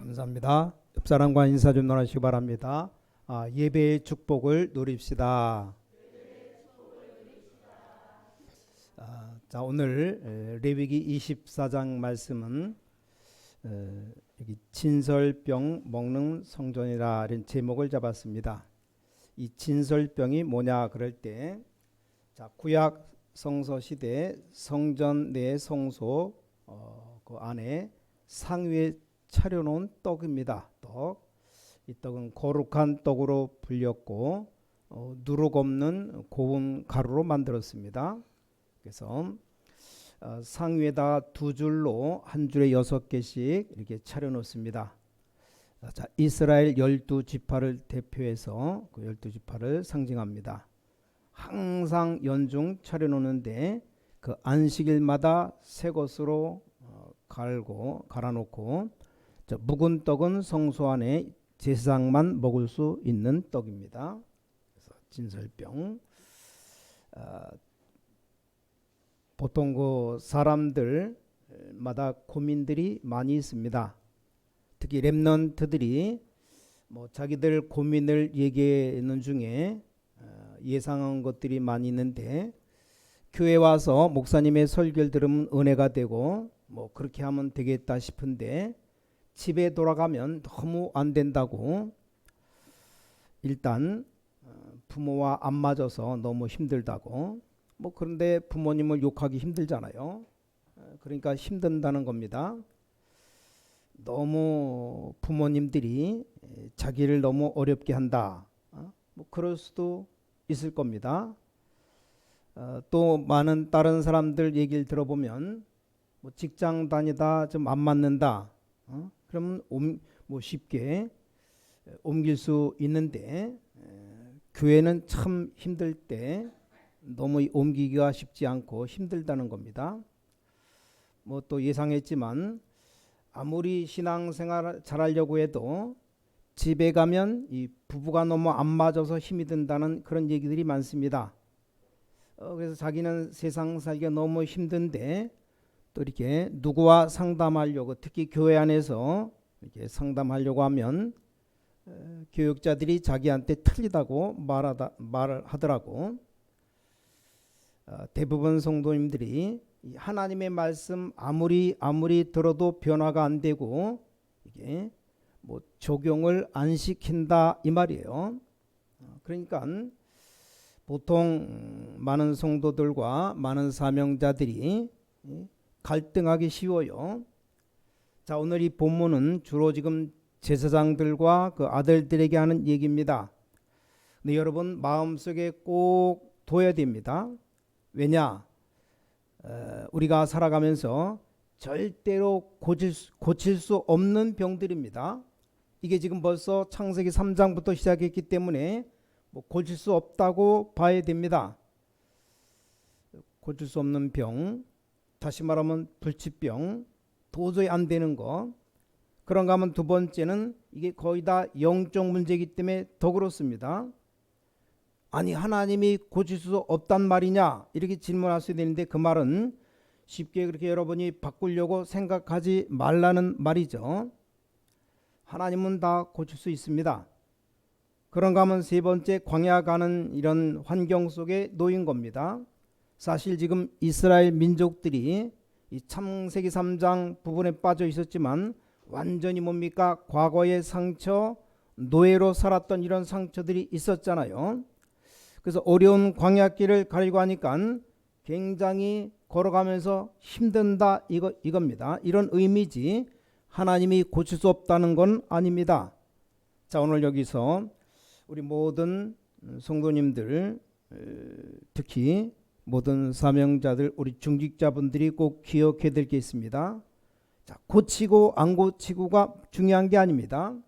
감사합니다. 옆사람과 인사 좀 나누시기 바랍니다. 예배의 축복을 누립시다. 자, 오늘 레위기 24장 말씀은 여기 진설병 먹는 성전이라 이런 제목을 잡았습니다. 이 진설병이 뭐냐 그럴 때, 자, 구약 성서 시대 성전 내 성소 그 안에 상위에 차려놓은 떡입니다. 떡. 이 떡은 거룩한 떡으로 불렸고 누룩 없는 고운 가루로 만들었습니다. 그래서 상위에다 두 줄로 한 줄에 6개씩 이렇게 차려놓습니다. 자, 이스라엘 12지파를 대표해서 그 12지파를 상징합니다. 항상 연중 차려놓는데 그 안식일마다 새 것으로 갈아놓고, 묵은 떡은 성소 안에 제사장만 먹을 수 있는 떡입니다. 그래서 진설병. 보통 그 사람들마다 고민들이 많이 있습니다. 특히 렘넌트들이 자기들 고민을 얘기하는 중에 예상한 것들이 많이 있는데, 교회 와서 목사님의 설교를 들으면 은혜가 되고 그렇게 하면 되겠다 싶은데 집에 돌아가면 너무 안 된다고, 일단 부모와 안 맞아서 너무 힘들다고, 그런데 부모님을 욕하기 힘들잖아요. 그러니까 힘든다는 겁니다. 너무 부모님들이 자기를 너무 어렵게 한다. 그럴 수도 있을 겁니다. 또 많은 다른 사람들 얘기를 들어보면 직장 다니다 좀 안 맞는다. 그러면 쉽게 옮길 수 있는데, 교회는 참 힘들 때 너무 옮기기가 쉽지 않고 힘들다는 겁니다. 또 예상했지만 아무리 신앙생활 잘하려고 해도 집에 가면 이 부부가 너무 안 맞아서 힘이 든다는 그런 얘기들이 많습니다. 그래서 자기는 세상 살기가 너무 힘든데 또 이렇게 누구와 상담하려고, 특히 교회 안에서 이렇게 상담하려고 하면 교육자들이 자기한테 틀리다고 말을 하더라고. 대부분 성도님들이 하나님의 말씀 아무리 들어도 변화가 안 되고 이게 적용을 안 시킨다 이 말이에요. 그러니까 보통 많은 성도들과 많은 사명자들이 갈등하기 쉬워요. 자, 오늘 이 본문은 주로 지금 제사장들과 그 아들들에게 하는 얘기입니다. 근데 여러분 마음속에 꼭 둬야 됩니다. 왜냐? 우리가 살아가면서 절대로 고칠 수 없는 병들입니다. 이게 지금 벌써 창세기 3장부터 시작했기 때문에 고칠 수 없다고 봐야 됩니다. 고칠 수 없는 병, 다시 말하면 불치병, 도저히 안 되는 거. 그런가 하면 두 번째는 이게 거의 다 영적 문제이기 때문에 더 그렇습니다. 아니, 하나님이 고칠 수 없단 말이냐 이렇게 질문할 수 되는데, 그 말은 쉽게 그렇게 여러분이 바꾸려고 생각하지 말라는 말이죠. 하나님은 다 고칠 수 있습니다. 그런가 하면 세 번째, 광야 가는 이런 환경 속에 놓인 겁니다. 사실 지금 이스라엘 민족들이 이 창세기 3장 부분에 빠져 있었지만 완전히 뭡니까? 과거의 상처, 노예로 살았던 이런 상처들이 있었잖아요. 그래서 어려운 광야길을 가려고 하니까 굉장히 걸어가면서 힘든다 이겁니다. 이런 의미지 하나님이 고칠 수 없다는 건 아닙니다. 자, 오늘 여기서 우리 모든 성도님들, 특히 모든 사명자들, 우리 중직자분들이 꼭 기억해야 될 게 있습니다. 자, 고치고 안 고치고가 중요한 게 아닙니다.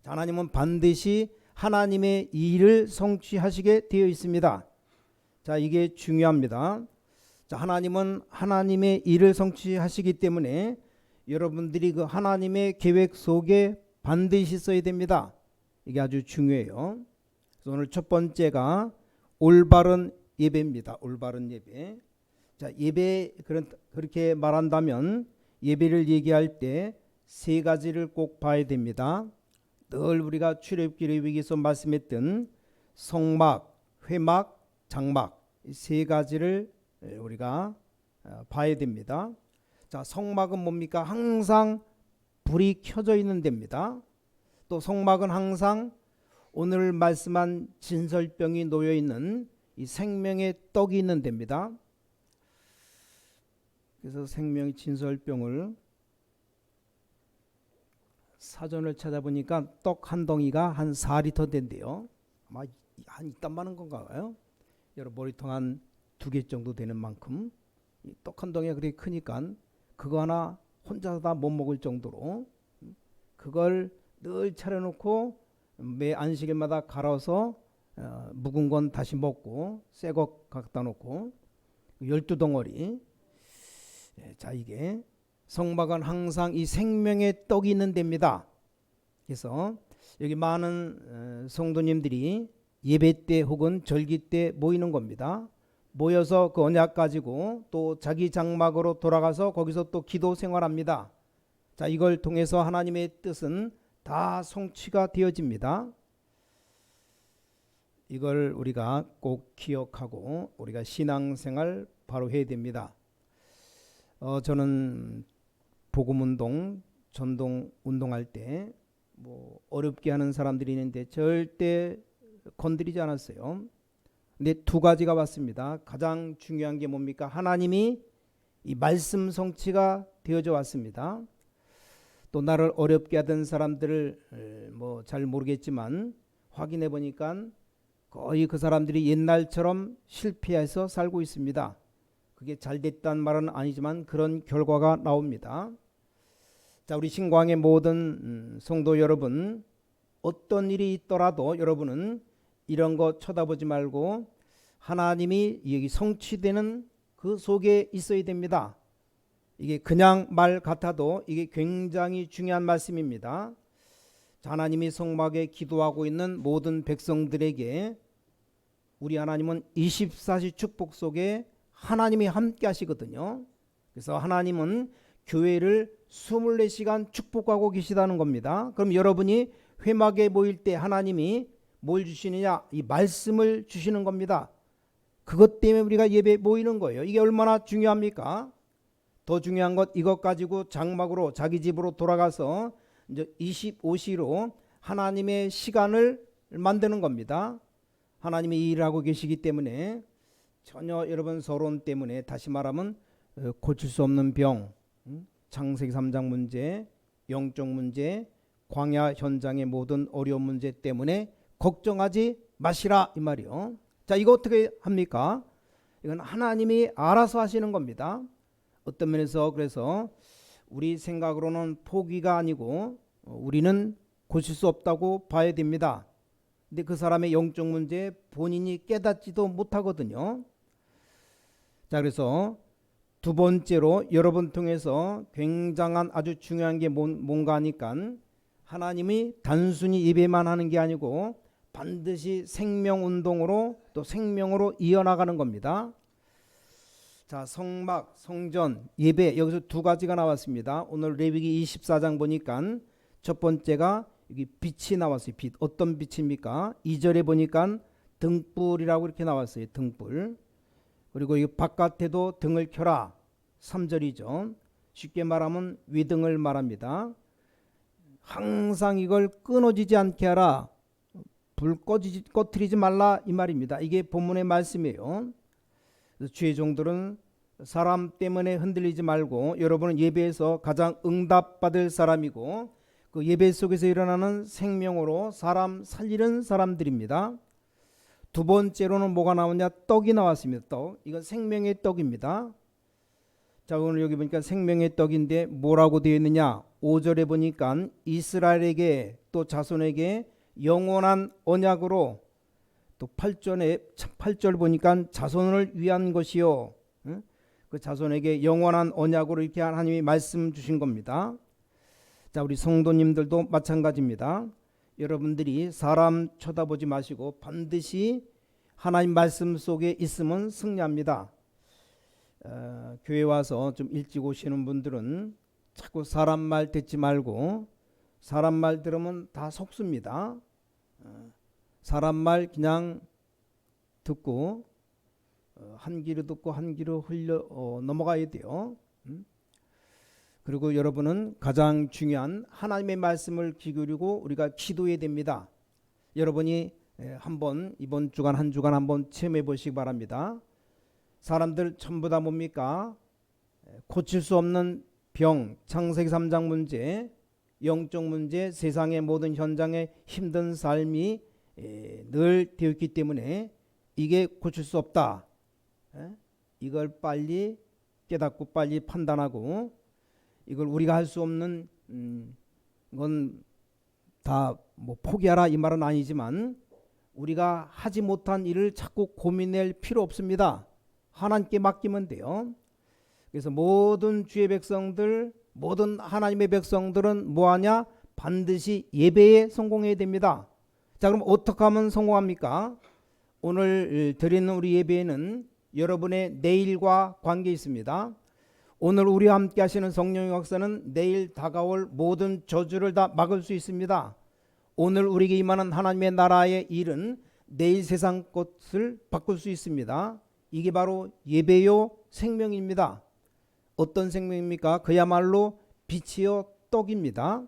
하나님은 반드시 하나님의 일을 성취하시게 되어 있습니다. 자, 이게 중요합니다. 자, 하나님은 하나님의 일을 성취하시기 때문에 여러분들이 그 하나님의 계획 속에 반드시 있어야 됩니다. 이게 아주 중요해요. 그래서 오늘 첫 번째가 올바른 예배입니다. 올바른 예배. 자, 예배 그렇게 말한다면 예배를 얘기할 때 세 가지를 꼭 봐야 됩니다. 늘 우리가 출애굽기 레위기에서 말씀했던 성막, 회막, 장막 이 세 가지를 우리가 봐야 됩니다. 자, 성막은 뭡니까? 항상 불이 켜져 있는 데입니다. 또 성막은 항상 오늘 말씀한 진설병이 놓여 있는 이 생명의 떡이 있는 데입니다. 그래서 생명의 진설병을 사전을 찾아보니까 떡 한 덩이가 한 4리터 된대요. 아마 한 이딴 많은 건가요? 여러분 머리통 한 2개 정도 되는 만큼 떡 한 덩이가 그렇게 크니까 그거 하나 혼자 다 못 먹을 정도로 그걸 늘 차려놓고 매 안식일마다 갈아서 묵은 건 다시 먹고 새 거 갖다 놓고 12덩어리. 자, 이게 성막은 항상 이 생명의 떡이 있는 데입니다. 그래서 여기 많은 성도님들이 예배 때 혹은 절기 때 모이는 겁니다. 모여서 그 언약 가지고 또 자기 장막으로 돌아가서 거기서 또 기도 생활합니다. 자, 이걸 통해서 하나님의 뜻은 다 성취가 되어집니다. 이걸 우리가 꼭 기억하고 우리가 신앙생활 바로 해야 됩니다. 저는 복음운동, 전동운동할 때 뭐 어렵게 하는 사람들이 있는데 절대 건드리지 않았어요. 근데 2가지가 왔습니다. 가장 중요한 게 뭡니까? 하나님이 이 말씀 성취가 되어져 왔습니다. 또 나를 어렵게 하던 사람들을 뭐 잘 모르겠지만 확인해 보니까 거의 그 사람들이 옛날처럼 실패해서 살고 있습니다. 그게 잘 됐다는 말은 아니지만 그런 결과가 나옵니다. 자, 우리 신광의 모든 성도 여러분, 어떤 일이 있더라도 여러분은 이런 거 쳐다보지 말고 하나님이 여기 성취되는 그 속에 있어야 됩니다. 이게 그냥 말 같아도 이게 굉장히 중요한 말씀입니다. 자, 하나님이 성막에 기도하고 있는 모든 백성들에게 우리 하나님은 24시 축복 속에 하나님이 함께 하시거든요. 그래서 하나님은 교회를 24시간 축복하고 계시다는 겁니다. 그럼 여러분이 회막에 모일 때 하나님이 뭘 주시느냐? 이 말씀을 주시는 겁니다. 그것 때문에 우리가 예배 모이는 거예요. 이게 얼마나 중요합니까? 더 중요한 것, 이것 가지고 장막으로 자기 집으로 돌아가서 이제 25시로 하나님의 시간을 만드는 겁니다. 하나님이 이 일을 하고 계시기 때문에 전혀 여러분 서론 때문에, 다시 말하면 고칠 수 없는 병, 창세기 3장 문제, 영적 문제, 광야 현장의 모든 어려운 문제 때문에 걱정하지 마시라 이 말이요. 자, 이거 어떻게 합니까? 이건 하나님이 알아서 하시는 겁니다. 어떤 면에서 그래서 우리 생각으로는 포기가 아니고 우리는 고칠 수 없다고 봐야 됩니다. 근데 그 사람의 영적 문제 본인이 깨닫지도 못하거든요. 자, 그래서 2번째로 여러분 통해서 굉장한 아주 중요한 게 뭔가 하니까 하나님이 단순히 예배만 하는 게 아니고 반드시 생명운동으로 또 생명으로 이어나가는 겁니다. 자, 성막, 성전, 예배, 여기서 2가지가 나왔습니다. 오늘 레위기 24장 보니까 첫 번째가 여기 빛이 나왔어요. 빛. 어떤 빛입니까? 2절에 보니까 등불이라고 이렇게 나왔어요. 등불. 그리고 이 바깥에도 등을 켜라. 3절이죠. 쉽게 말하면 위등을 말합니다. 항상 이걸 끊어지지 않게 하라. 불 꺼트리지 말라 이 말입니다. 이게 본문의 말씀이에요. 주의 종들은 사람 때문에 흔들리지 말고 여러분은 예배에서 가장 응답받을 사람이고 그 예배 속에서 일어나는 생명으로 사람 살리는 사람들입니다. 2번째로는 뭐가 나오냐? 떡이 나왔습니다. 떡. 이건 생명의 떡입니다. 자, 오늘 여기 보니까 생명의 떡인데 뭐라고 되어 있느냐? 5절에 보니까 이스라엘에게 또 자손에게 영원한 언약으로, 또 8절 보니까 자손을 위한 것이요. 그 자손에게 영원한 언약으로 이렇게 하나님이 말씀 주신 겁니다. 자, 우리 성도님들도 마찬가지입니다. 여러분들이 사람 쳐다보지 마시고 반드시 하나님 말씀 속에 있으면 승리합니다. 교회 와서 좀 일찍 오시는 분들은 자꾸 사람 말 듣지 말고, 사람 말 들으면 다 속습니다. 사람 말 그냥 듣고 한 귀로 듣고 한 귀로 흘려 넘어가야 돼요. 그리고 여러분은 가장 중요한 하나님의 말씀을 귀 기울이고 우리가 기도해야 됩니다. 여러분이 한번 이번 주간 한 주간 한번 체험해 보시기 바랍니다. 사람들 전부 다 뭡니까? 고칠 수 없는 병, 창세기 3장 문제, 영적 문제, 세상의 모든 현장의 힘든 삶이 늘 되었기 때문에 이게 고칠 수 없다. 이걸 빨리 깨닫고 빨리 판단하고, 이걸 우리가 할 수 없는 건 다 뭐 포기하라 이 말은 아니지만, 우리가 하지 못한 일을 자꾸 고민할 필요 없습니다. 하나님께 맡기면 돼요. 그래서 모든 주의 백성들, 모든 하나님의 백성들은 뭐하냐? 반드시 예배에 성공해야 됩니다. 자, 그럼 어떻게 하면 성공합니까? 오늘 드리는 우리 예배에는 여러분의 내일과 관계 있습니다. 오늘 우리와 함께 하시는 성령의 역사는 내일 다가올 모든 저주를 다 막을 수 있습니다. 오늘 우리에게 임하는 하나님의 나라의 일은 내일 세상 것을 바꿀 수 있습니다. 이게 바로 예배요 생명입니다. 어떤 생명입니까? 그야말로 빛이요 떡입니다.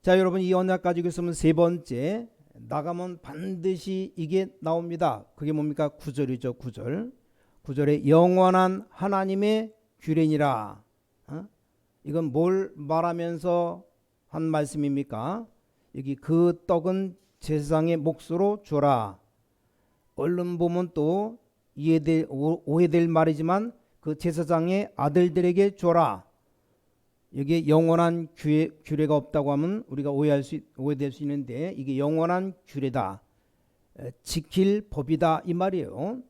자, 여러분, 이 언약 가지고 있으면 세 번째, 나가면 반드시 이게 나옵니다. 그게 뭡니까? 9절이죠. 9절. 9절에 영원한 하나님의 규례니라. 이건 뭘 말하면서 한 말씀입니까? 여기 그 떡은 제사장의 몫으로 주라. 얼른 보면 또 오해될 말이지만 그 제사장의 아들들에게 주라. 여기에 영원한 규례가 없다고 하면 우리가 오해될 수 있는데, 이게 영원한 규례다, 지킬 법이다 이 말이에요.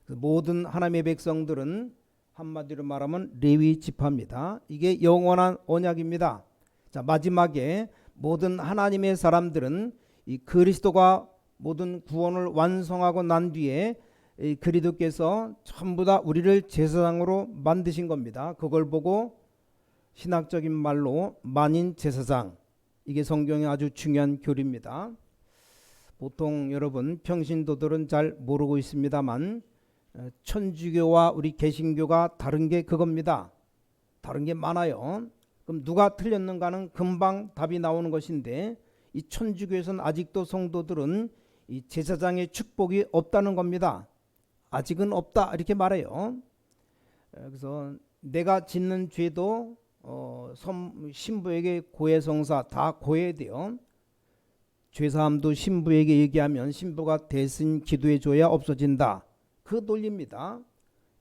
모든 하나님의 백성들은 한마디로 말하면 레위 지파입니다. 이게 영원한 언약입니다. 자, 마지막에 모든 하나님의 사람들은 이 그리스도가 모든 구원을 완성하고 난 뒤에 이 그리스도께서 전부 다 우리를 제사장으로 만드신 겁니다. 그걸 보고 신학적인 말로 만인 제사장, 이게 성경의 아주 중요한 교리입니다. 보통 여러분 평신도들은 잘 모르고 있습니다만, 천주교와 우리 개신교가 다른 게 그겁니다. 다른 게 많아요. 그럼 누가 틀렸는가는 금방 답이 나오는 것인데, 이 천주교에서는 아직도 성도들은 이 제사장의 축복이 없다는 겁니다. 아직은 없다 이렇게 말해요. 그래서 내가 짓는 죄도 신부에게 고해성사 다 고해야 돼요. 죄사함도 신부에게 얘기하면 신부가 대신 기도해 줘야 없어진다. 그 논리입니다.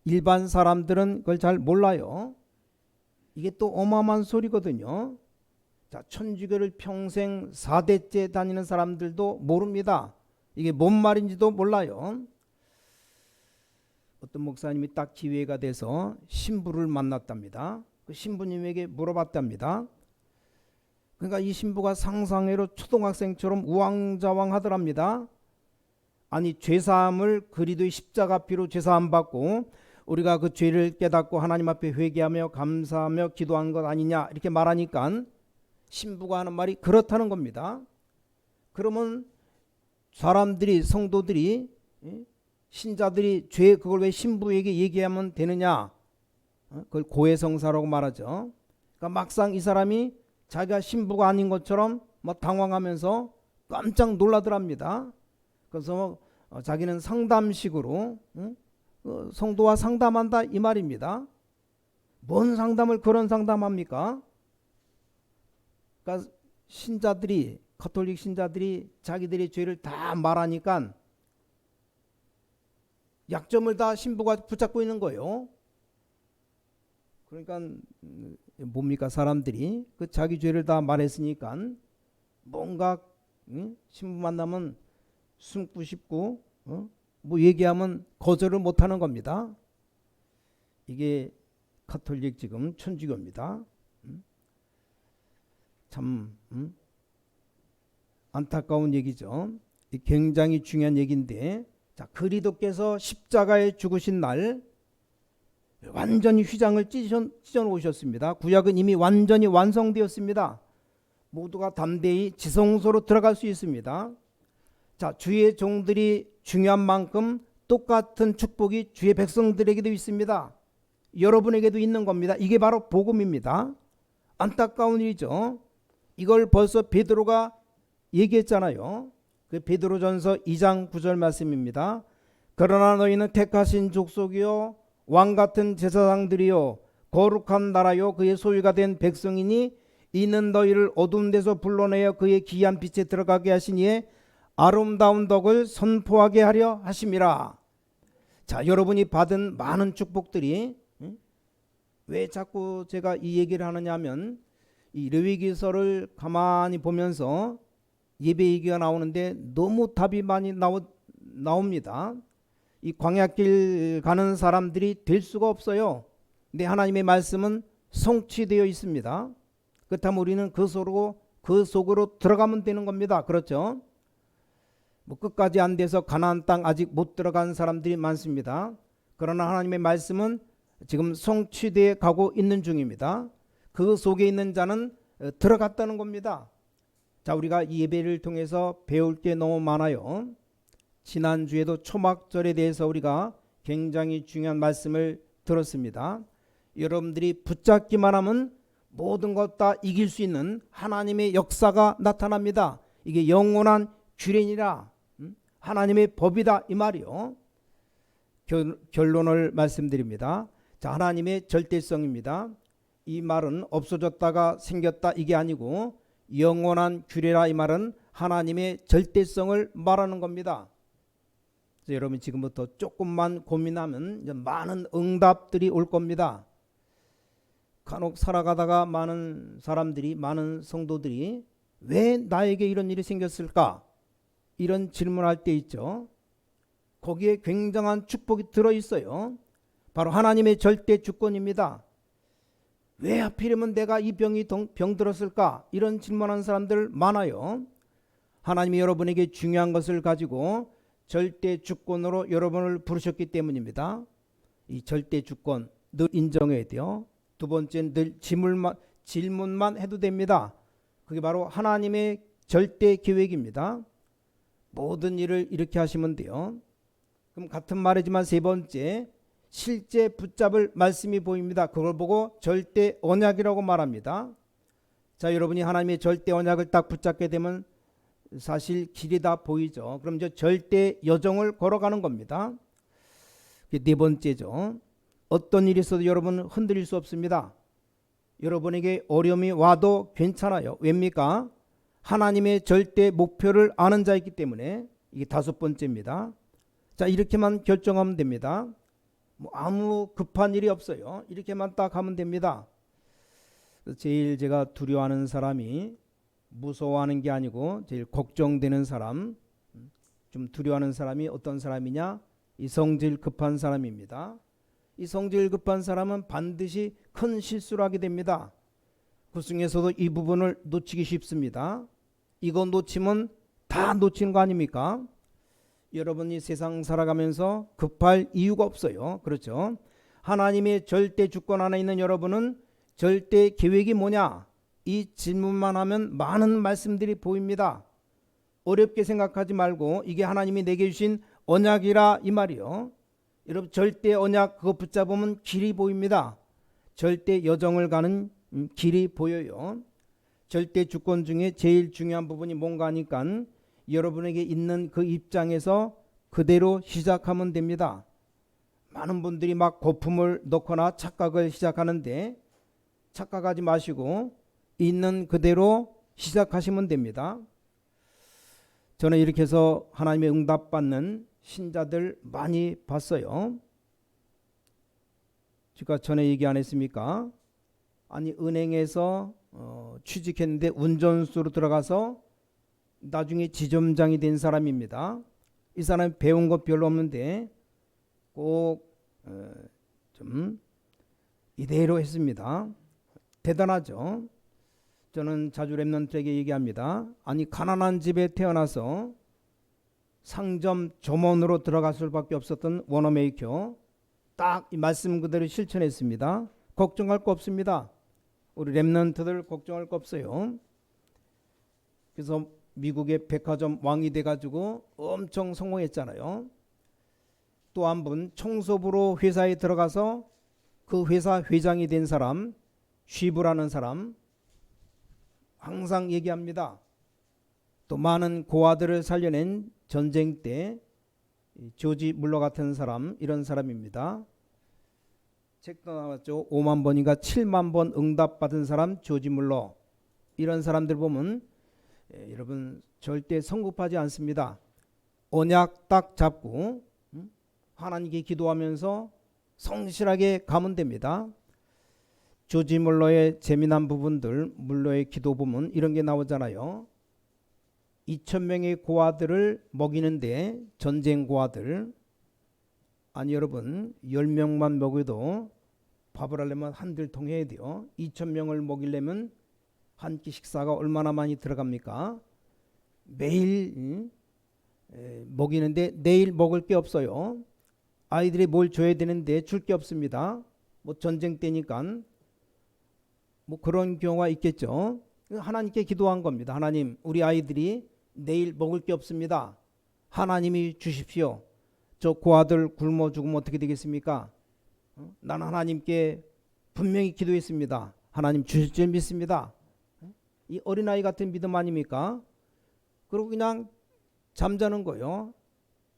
일반 사람들은 그걸 잘 몰라요. 이게 또 어마어마한 소리거든요. 자, 천주교를 평생 4대째 다니는 사람들도 모릅니다. 이게 뭔 말인지도 몰라요. 어떤 목사님이 딱 기회가 돼서 신부를 만났답니다. 그 신부님에게 물어봤답니다. 그러니까 이 신부가 상상외로 초등학생처럼 우왕좌왕 하더랍니다. 아니, 죄사함을 그리스도의 십자가 피로 죄사함 받고 우리가 그 죄를 깨닫고 하나님 앞에 회개하며 감사하며 기도한 것 아니냐 이렇게 말하니까 신부가 하는 말이 그렇다는 겁니다. 그러면 사람들이, 성도들이, 신자들이 죄 그걸 왜 신부에게 얘기하면 되느냐? 그걸 고해성사라고 말하죠. 그러니까 막상 이 사람이 자기가 신부가 아닌 것처럼 막 당황하면서 깜짝 놀라더랍니다. 그래서 자기는 상담식으로 성도와 상담한다 이 말입니다. 뭔 상담을 그런 상담합니까? 그러니까 신자들이, 가톨릭 신자들이 자기들의 죄를 다 말하니까 약점을 다 신부가 붙잡고 있는 거예요. 그러니까 뭡니까? 사람들이 그 자기 죄를 다 말했으니까 뭔가 신부 만나면 숨고 싶고 뭐 얘기하면 거절을 못하는 겁니다. 이게 가톨릭 지금 천주교입니다. 참 안타까운 얘기죠. 굉장히 중요한 얘기인데, 자, 그리스도께서 십자가에 죽으신 날, 완전히 휘장을 찢어 놓으셨습니다. 구약은 이미 완전히 완성되었습니다. 모두가 담대히 지성소로 들어갈 수 있습니다. 자, 주의 종들이 중요한 만큼 똑같은 축복이 주의 백성들에게도 있습니다. 여러분에게도 있는 겁니다. 이게 바로 복음입니다. 안타까운 일이죠. 이걸 벌써 베드로가 얘기했잖아요. 그 베드로전서 2장 9절 말씀입니다. 그러나 너희는 택하신 족속이요 왕같은 제사장들이요 거룩한 나라요 그의 소유가 된 백성이니 이는 너희를 어두운 데서 불러내어 그의 기이한 빛에 들어가게 하시니에 아름다운 덕을 선포하게 하려 하심이라. 자, 여러분이 받은 많은 축복들이 왜 자꾸 제가 이 얘기를 하느냐 하면 이 레위기서를 가만히 보면서 예배 얘기가 나오는데 너무 답이 많이 나옵니다. 이 광야길 가는 사람들이 될 수가 없어요. 근데 하나님의 말씀은 성취되어 있습니다. 그렇다면 우리는 그 속으로 들어가면 되는 겁니다. 그렇죠? 뭐 끝까지 안 돼서 가나안 땅 아직 못 들어간 사람들이 많습니다. 그러나 하나님의 말씀은 지금 성취되어 가고 있는 중입니다. 그 속에 있는 자는 들어갔다는 겁니다. 자, 우리가 이 예배를 통해서 배울 게 너무 많아요. 지난주에도 초막절에 대해서 우리가 굉장히 중요한 말씀을 들었습니다. 여러분들이 붙잡기만 하면 모든 것 다 이길 수 있는 하나님의 역사가 나타납니다. 이게 영원한 규례니라 하나님의 법이다 이 말이요. 결론을 말씀드립니다. 자, 하나님의 절대성입니다. 이 말은 없어졌다가 생겼다 이게 아니고 영원한 규례라 이 말은 하나님의 절대성을 말하는 겁니다. 그래서 여러분 지금부터 조금만 고민하면 이제 많은 응답들이 올 겁니다. 간혹 살아가다가 많은 사람들이 많은 성도들이 왜 나에게 이런 일이 생겼을까 이런 질문할 때 있죠. 거기에 굉장한 축복이 들어있어요. 바로 하나님의 절대 주권입니다. 왜 하필이면 내가 이 병 들었을까 이런 질문하는 사람들 많아요. 하나님이 여러분에게 중요한 것을 가지고 절대 주권으로 여러분을 부르셨기 때문입니다. 이 절대 주권 늘 인정해야 돼요. 두 번째는 늘 질문만 해도 됩니다. 그게 바로 하나님의 절대 계획입니다. 모든 일을 이렇게 하시면 돼요. 그럼 같은 말이지만 세 번째 실제 붙잡을 말씀이 보입니다. 그걸 보고 절대 언약이라고 말합니다. 자, 여러분이 하나님의 절대 언약을 딱 붙잡게 되면 사실 길이 다 보이죠. 그럼 이제 절대 여정을 걸어가는 겁니다. 네 번째죠. 어떤 일이 있어도 여러분은 흔들릴 수 없습니다. 여러분에게 어려움이 와도 괜찮아요. 왜입니까? 하나님의 절대 목표를 아는 자이기 때문에. 이게 다섯 번째입니다. 자, 이렇게만 결정하면 됩니다. 뭐 아무 급한 일이 없어요. 이렇게만 딱 하면 됩니다. 제일 제가 두려워하는 사람이 무서워하는 게 아니고 제일 걱정되는 사람, 좀 두려워하는 사람이 어떤 사람이냐? 이 성질 급한 사람입니다. 이 성질 급한 사람은 반드시 큰 실수를 하게 됩니다. 그 중에서도 이 부분을 놓치기 쉽습니다. 이거 놓치면 다 놓치는 거 아닙니까? 여러분이 세상 살아가면서 급할 이유가 없어요. 그렇죠? 하나님의 절대 주권 안에 있는 여러분은 절대 계획이 뭐냐? 이 질문만 하면 많은 말씀들이 보입니다. 어렵게 생각하지 말고 이게 하나님이 내게 주신 언약이라 이 말이요. 여러분 절대 언약 그거 붙잡으면 길이 보입니다. 절대 여정을 가는 길이 보여요. 절대 주권 중에 제일 중요한 부분이 뭔가 하니까 여러분에게 있는 그 입장에서 그대로 시작하면 됩니다. 많은 분들이 막 거품을 넣거나 착각을 시작하는데 착각하지 마시고 있는 그대로 시작하시면 됩니다. 저는 이렇게 해서 하나님의 응답받는 신자들 많이 봤어요. 제가 전에 얘기 안 했습니까? 아니 은행에서 취직했는데 운전수로 들어가서 나중에 지점장이 된 사람입니다. 이 사람이 배운 것 별로 없는데 꼭 좀 이대로 했습니다. 대단하죠. 저는 자주 랩런트에게 얘기합니다. 아니 가난한 집에 태어나서 상점 점원으로 들어갈 수밖에 없었던 워너메이커 딱 이 말씀 그대로 실천했습니다. 걱정할 거 없습니다. 우리 렘넌트들 걱정할 거 없어요. 그래서 미국의 백화점 왕이 돼가지고 엄청 성공했잖아요. 또 한 분 청소부로 회사에 들어가서 그 회사 회장이 된 사람, 쉬브라는 사람 항상 얘기합니다. 또 많은 고아들을 살려낸 전쟁 때 조지 물러 같은 사람, 이런 사람입니다. 책도 나왔죠. 5만 번인가 7만 번 응답받은 사람 조지 물러. 이런 사람들 보면 여러분 절대 성급하지 않습니다. 언약 딱 잡고 하나님께 기도하면서 성실하게 가면 됩니다. 조지 물러의 재미난 부분들, 물러의 기도 보면 이런 게 나오잖아요. 2,000명의 고아들을 먹이는데, 전쟁 고아들, 아니 여러분 10명만 먹여도 밥을 하려면 한들 통 해야 돼요. 2,000명을 먹이려면 한 끼 식사가 얼마나 많이 들어갑니까? 매일 먹이는데 내일 먹을 게 없어요. 아이들이 뭘 줘야 되는데 줄 게 없습니다. 뭐 전쟁 때니까 뭐 그런 경우가 있겠죠. 하나님께 기도한 겁니다. 하나님, 우리 아이들이 내일 먹을 게 없습니다. 하나님이 주십시오. 저 고아들 굶어 죽으면 어떻게 되겠습니까? 나는 하나님께 분명히 기도했습니다. 하나님 주실 줄 믿습니다. 이 어린아이 같은 믿음 아닙니까? 그리고 그냥 잠자는 거예요.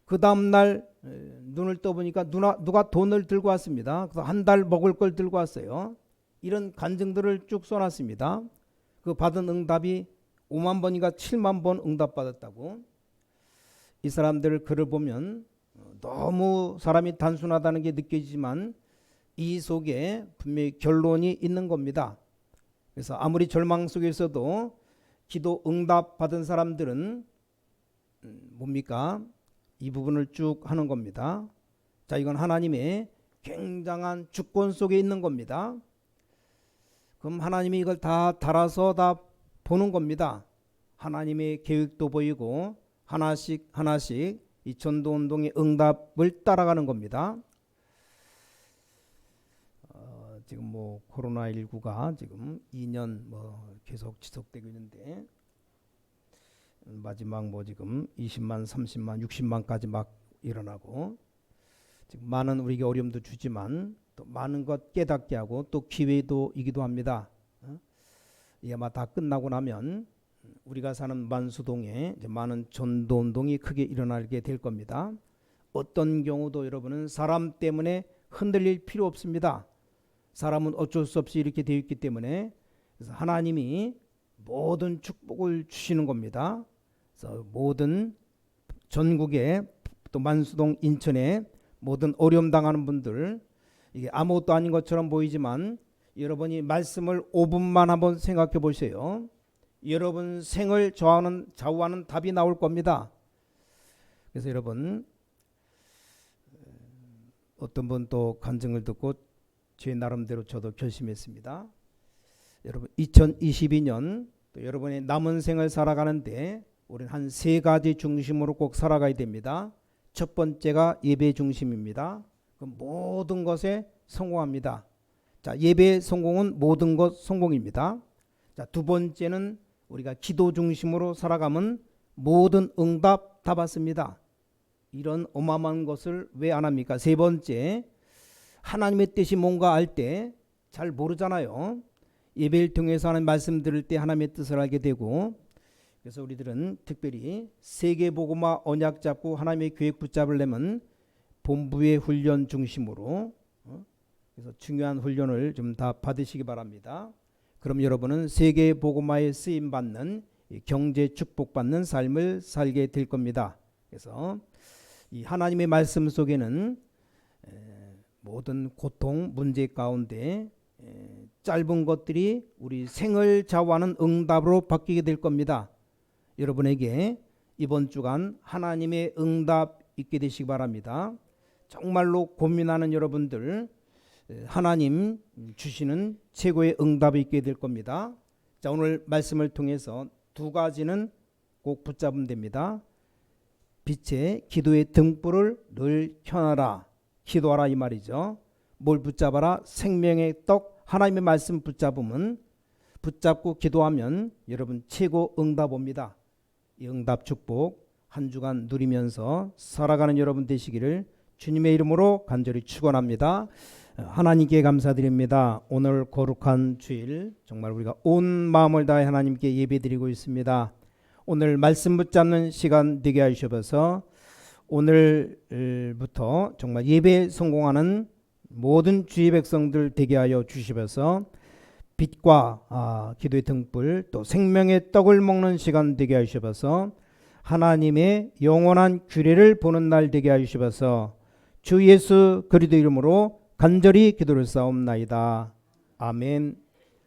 그 다음날 눈을 떠보니까 누가 돈을 들고 왔습니다. 그래서 한 달 먹을 걸 들고 왔어요. 이런 간증들을 쭉 써놨습니다. 그 받은 응답이 5만 번인가 7만 번 응답받았다고. 이 사람들 글을 보면 너무 사람이 단순하다는 게 느껴지지만 이 속에 분명히 결론이 있는 겁니다. 그래서 아무리 절망 속에서도 기도 응답 받은 사람들은 뭡니까? 이 부분을 쭉 하는 겁니다. 자, 이건 하나님의 굉장한 주권 속에 있는 겁니다. 그럼 하나님이 이걸 다 달아서 다 보는 겁니다. 하나님의 계획도 보이고 하나씩 하나씩 이 전도운동의 응답을 따라가는 겁니다. 지금 뭐 코로나19가 지금 2년 뭐 계속 지속되고 있는데 마지막 뭐 지금 20만, 30만, 60만까지 막 일어나고 지금 많은 우리에게 어려움도 주지만 또 많은 것 깨닫게 하고 또 기회도 이기도 합니다. 이게 아마 다 끝나고 나면 우리가 사는 만수동에 이제 많은 전도운동이 크게 일어나게 될 겁니다. 어떤 경우도 여러분은 사람 때문에 흔들릴 필요 없습니다. 사람은 어쩔 수 없이 이렇게 되어 있기 때문에 그래서 하나님이 모든 축복을 주시는 겁니다. 그래서 모든 전국에 또 만수동 인천에 모든 어려움 당하는 분들 이게 아무것도 아닌 것처럼 보이지만 여러분이 말씀을 5분만 한번 생각해 보세요. 여러분 생을 좌우하는 답이 나올 겁니다. 그래서 여러분 어떤 분 또 간증을 듣고 제 나름대로 저도 결심했습니다. 여러분 2022년 또 여러분의 남은 생을 살아가는데 우리는 한 세 가지 중심으로 꼭 살아가야 됩니다. 첫 번째가 예배 중심입니다. 그 모든 것에 성공합니다. 자, 예배 성공은 모든 것 성공입니다. 자, 두 번째는 우리가 기도 중심으로 살아가면 모든 응답 다 받습니다. 이런 어마어마한 것을 왜 안 합니까? 세 번째, 하나님의 뜻이 뭔가 알 때 잘 모르잖아요. 예배를 통해서 하는 말씀 들을 때 하나님의 뜻을 알게 되고 그래서 우리들은 특별히 세계복음화 언약 잡고 하나님의 계획 붙잡으려면 본부의 훈련 중심으로 그래서 중요한 훈련을 좀 다 받으시기 바랍니다. 그럼 여러분은 세계복음화에 쓰임받는 경제 축복받는 삶을 살게 될 겁니다. 그래서 이 하나님의 말씀 속에는 모든 고통, 문제 가운데 짧은 것들이 우리 생을 좌우하는 응답으로 바뀌게 될 겁니다. 여러분에게 이번 주간 하나님의 응답 있게 되시기 바랍니다. 정말로 고민하는 여러분들 하나님 주시는 최고의 응답이 있게 될 겁니다. 자, 오늘 말씀을 통해서 두 가지는 꼭 붙잡으면 됩니다. 빛의 기도의 등불을 늘 켜놔라. 기도하라 이 말이죠. 뭘 붙잡아라? 생명의 떡, 하나님의 말씀 붙잡고 기도하면 여러분 최고 응답 옵니다. 이 응답 축복 한 주간 누리면서 살아가는 여러분 되시기를 주님의 이름으로 간절히 축원합니다. 하나님께 감사드립니다. 오늘 거룩한 주일 정말 우리가 온 마음을 다해 하나님께 예배드리고 있습니다. 오늘 말씀 붙잡는 시간 되게 하셔서 오늘부터 정말 예배에 성공하는 모든 주의 백성들 되게 하여 주시면서 빛과 기도의 등불 또 생명의 떡을 먹는 시간 되게 하셔서 하나님의 영원한 규례를 보는 날 되게 하셔서 주 예수 그리스도 이름으로 간절히 기도를 싸움나이다. 아멘.